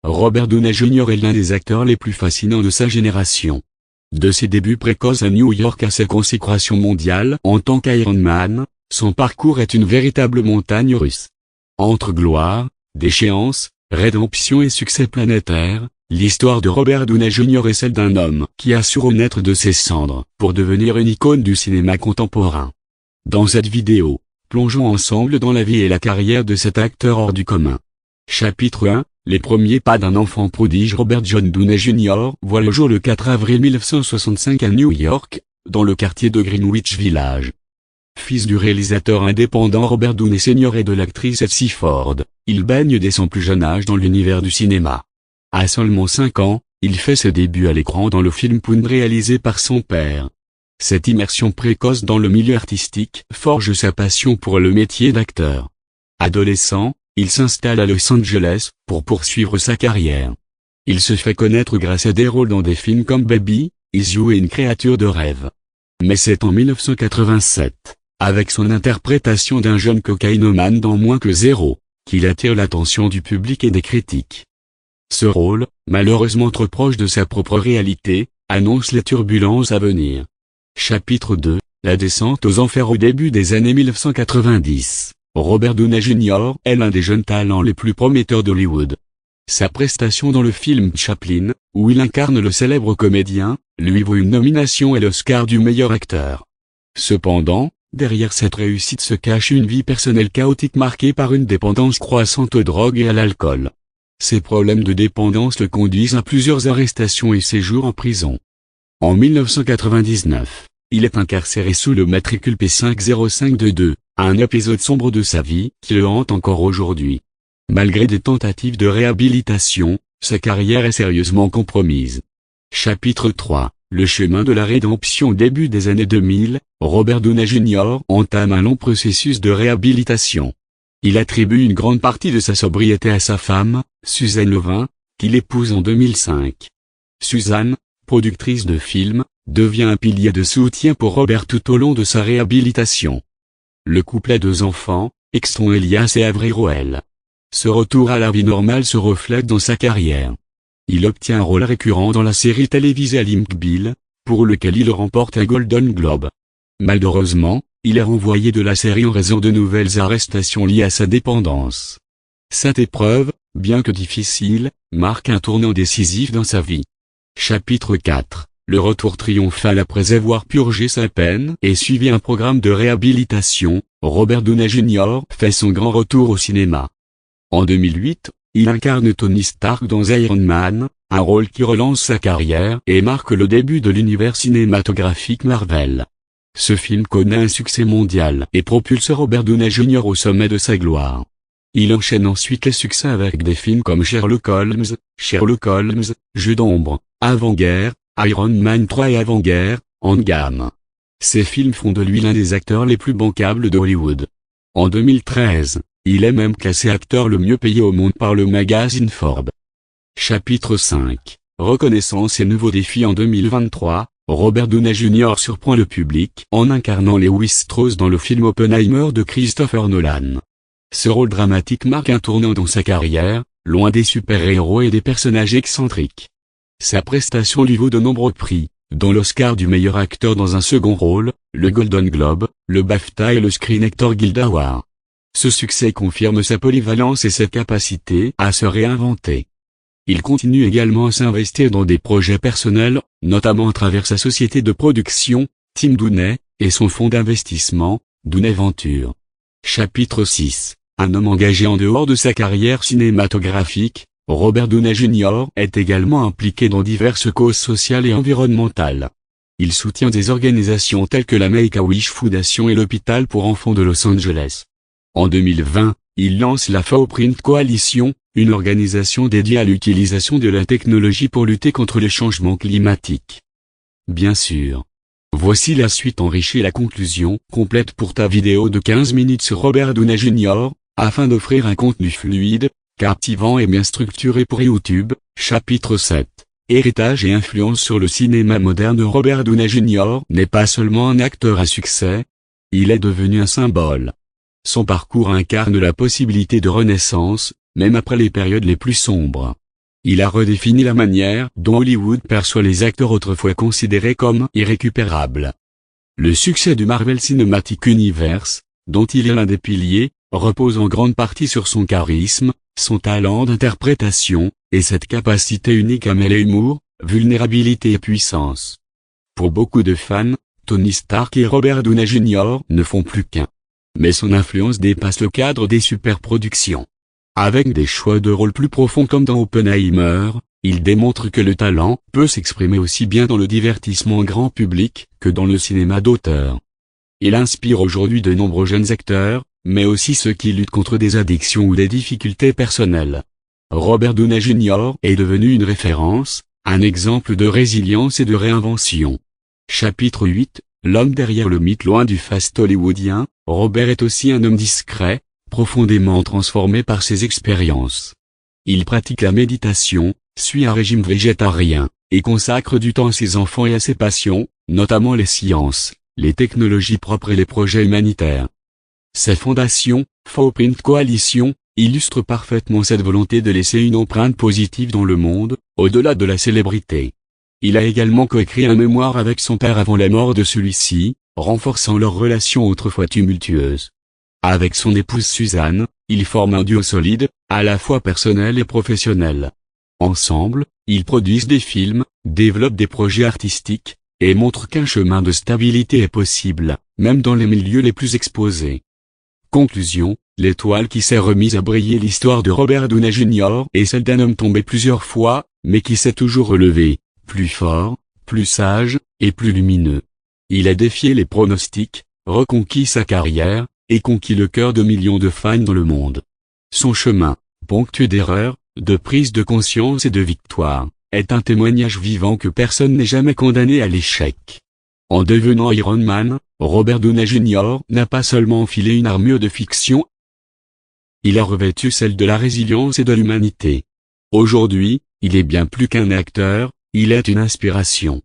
Robert Downey Jr. est l'un des acteurs les plus fascinants de sa génération. De ses débuts précoces à New York à sa consécration mondiale en tant qu'Iron Man, son parcours est une véritable montagne russe. Entre gloire, déchéance, rédemption et succès planétaire, l'histoire de Robert Downey Jr. est celle d'un homme qui a su renaître de ses cendres pour devenir une icône du cinéma contemporain. Dans cette vidéo, plongeons ensemble dans la vie et la carrière de cet acteur hors du commun. Chapitre 1, les premiers pas d'un enfant prodige. Robert John Downey Jr. voit le jour le 4 avril 1965 à New York, dans le quartier de Greenwich Village. Fils du réalisateur indépendant Robert Downey Sr. et de l'actrice Elsie Ford, il baigne dès son plus jeune âge dans l'univers du cinéma. À seulement 5 ans, il fait ses débuts à l'écran dans le film Poon réalisé par son père. Cette immersion précoce dans le milieu artistique forge sa passion pour le métier d'acteur. Adolescent, il s'installe à Los Angeles pour poursuivre sa carrière. Il se fait connaître grâce à des rôles dans des films comme Baby, Is You et Une créature de rêve. Mais c'est en 1987, avec son interprétation d'un jeune cocaïnomane dans Moins que zéro, qu'il attire l'attention du public et des critiques. Ce rôle, malheureusement trop proche de sa propre réalité, annonce les turbulences à venir. Chapitre 2, la descente aux enfers. Au début des années 1990, Robert Downey Jr. est l'un des jeunes talents les plus prometteurs d'Hollywood. Sa prestation dans le film Chaplin, où il incarne le célèbre comédien, lui vaut une nomination et l'Oscar du meilleur acteur. Cependant, derrière cette réussite se cache une vie personnelle chaotique marquée par une dépendance croissante aux drogues et à l'alcool. Ses problèmes de dépendance le conduisent à plusieurs arrestations et séjours en prison. En 1999, il est incarcéré sous le matricule P50522, un épisode sombre de sa vie qui le hante encore aujourd'hui. Malgré des tentatives de réhabilitation, sa carrière est sérieusement compromise. Chapitre 3, le chemin de la rédemption. Au début des années 2000, Robert Downey Jr. entame un long processus de réhabilitation. Il attribue une grande partie de sa sobriété à sa femme, Suzanne Levin, qu'il épouse en 2005. Suzanne, productrice de films, devient un pilier de soutien pour Robert tout au long de sa réhabilitation. Le couple a 2 enfants, Exton Elias et Avery Roel. Ce retour à la vie normale se reflète dans sa carrière. Il obtient un rôle récurrent dans la série télévisée Limp Bill, pour lequel il remporte un Golden Globe. Malheureusement, il est renvoyé de la série en raison de nouvelles arrestations liées à sa dépendance. Cette épreuve, bien que difficile, marque un tournant décisif dans sa vie. Chapitre 4, le retour triomphal. Après avoir purgé sa peine et suivi un programme de réhabilitation, Robert Downey Jr. fait son grand retour au cinéma. En 2008, il incarne Tony Stark dans Iron Man, un rôle qui relance sa carrière et marque le début de l'univers cinématographique Marvel. Ce film connaît un succès mondial et propulse Robert Downey Jr. au sommet de sa gloire. Il enchaîne ensuite les succès avec des films comme Sherlock Holmes, Jeu d'ombre, Avant-guerre, Iron Man 3 et Avant-guerre, Endgame. Ces films font de lui l'un des acteurs les plus bancables de Hollywood. En 2013, il est même classé acteur le mieux payé au monde par le magazine Forbes. Chapitre 5, reconnaissance et nouveaux défis. En 2023, Robert Downey Jr. surprend le public en incarnant Lewis Strauss dans le film Oppenheimer de Christopher Nolan. Ce rôle dramatique marque un tournant dans sa carrière, loin des super-héros et des personnages excentriques. Sa prestation lui vaut de nombreux prix, dont l'Oscar du meilleur acteur dans un second rôle, le Golden Globe, le BAFTA et le Screen Actors Guild Award. Ce succès confirme sa polyvalence et sa capacité à se réinventer. Il continue également à s'investir dans des projets personnels, notamment à travers sa société de production, Team Downey, et son fonds d'investissement, Downey Venture. Chapitre 6, un homme engagé en dehors de sa carrière cinématographique, Robert Downey Jr. est également impliqué dans diverses causes sociales et environnementales. Il soutient des organisations telles que la Make-A-Wish Foundation et l'hôpital pour enfants de Los Angeles. En 2020, il lance la Footprint Coalition, une organisation dédiée à l'utilisation de la technologie pour lutter contre les changements climatiques. Bien sûr. Voici la suite enrichie et la conclusion complète pour ta vidéo de 15 minutes sur Robert Downey Jr., afin d'offrir un contenu fluide, captivant et bien structuré pour YouTube. Chapitre 7. Héritage et influence sur le cinéma moderne. Robert Downey Jr. n'est pas seulement un acteur à succès, il est devenu un symbole. Son parcours incarne la possibilité de renaissance, même après les périodes les plus sombres. Il a redéfini la manière dont Hollywood perçoit les acteurs autrefois considérés comme irrécupérables. Le succès du Marvel Cinematic Universe, dont il est l'un des piliers, repose en grande partie sur son charisme, son talent d'interprétation, et cette capacité unique à mêler humour, vulnérabilité et puissance. Pour beaucoup de fans, Tony Stark et Robert Downey Jr. ne font plus qu'un. Mais son influence dépasse le cadre des superproductions. Avec des choix de rôles plus profonds comme dans Oppenheimer, il démontre que le talent peut s'exprimer aussi bien dans le divertissement grand public que dans le cinéma d'auteur. Il inspire aujourd'hui de nombreux jeunes acteurs, mais aussi ceux qui luttent contre des addictions ou des difficultés personnelles. Robert Downey Jr. est devenu une référence, un exemple de résilience et de réinvention. Chapitre 8, l'homme derrière le mythe. Loin du faste hollywoodien, Robert est aussi un homme discret, profondément transformé par ses expériences. Il pratique la méditation, suit un régime végétarien, et consacre du temps à ses enfants et à ses passions, notamment les sciences, les technologies propres et les projets humanitaires. Ses fondations, Footprint Coalition, illustrent parfaitement cette volonté de laisser une empreinte positive dans le monde, au-delà de la célébrité. Il a également coécrit un mémoire avec son père avant la mort de celui-ci, renforçant leur relation autrefois tumultueuse. Avec son épouse Suzanne, ils forment un duo solide, à la fois personnel et professionnel. Ensemble, ils produisent des films, développent des projets artistiques, et montrent qu'un chemin de stabilité est possible, même dans les milieux les plus exposés. Conclusion, l'étoile qui s'est remise à briller. L'histoire de Robert Downey Jr. est celle d'un homme tombé plusieurs fois, mais qui s'est toujours relevé, plus fort, plus sage, et plus lumineux. Il a défié les pronostics, reconquis sa carrière, et conquis le cœur de millions de fans dans le monde. Son chemin, ponctué d'erreurs, de prise de conscience et de victoires, est un témoignage vivant que personne n'est jamais condamné à l'échec. En devenant Iron Man, Robert Downey Jr. n'a pas seulement enfilé une armure de fiction, il a revêtu celle de la résilience et de l'humanité. Aujourd'hui, il est bien plus qu'un acteur, il est une inspiration.